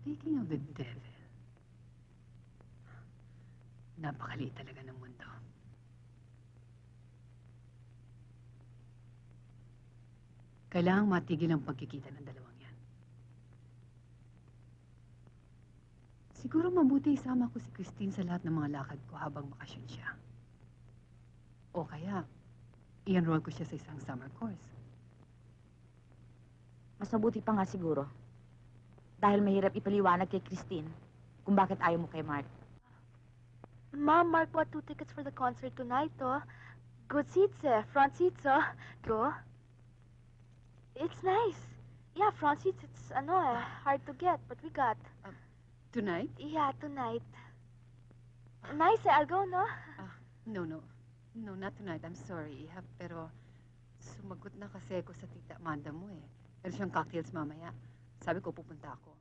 Speaking of the devil, napakaliit talaga ng mundo. Kailangang matigil ang pagkikita ng dalawang yan. Siguro mabuti isama ko si Christine sa lahat ng mga lakad ko habang bakasyon siya. O kaya, i-enroll ko siya sa isang summer course. Mas mabuti pa nga siguro. Dahil mahirap ipaliwanag kay Christine kung bakit ayaw mo kay Mark. Mom, Mark bought 2 tickets for the concert tonight, oh. Good seats, front seats, oh. Go. It's nice. Yeah, front seats, it's, hard to get, but we got. Tonight? Yeah, tonight. Nice, I'll go, no? No. No, not tonight. I'm sorry, Iha. Pero sumagot na kasi ako sa tita Amanda mo eh. Meron siyang cocktails mamaya. Sabi ko, pupunta ako.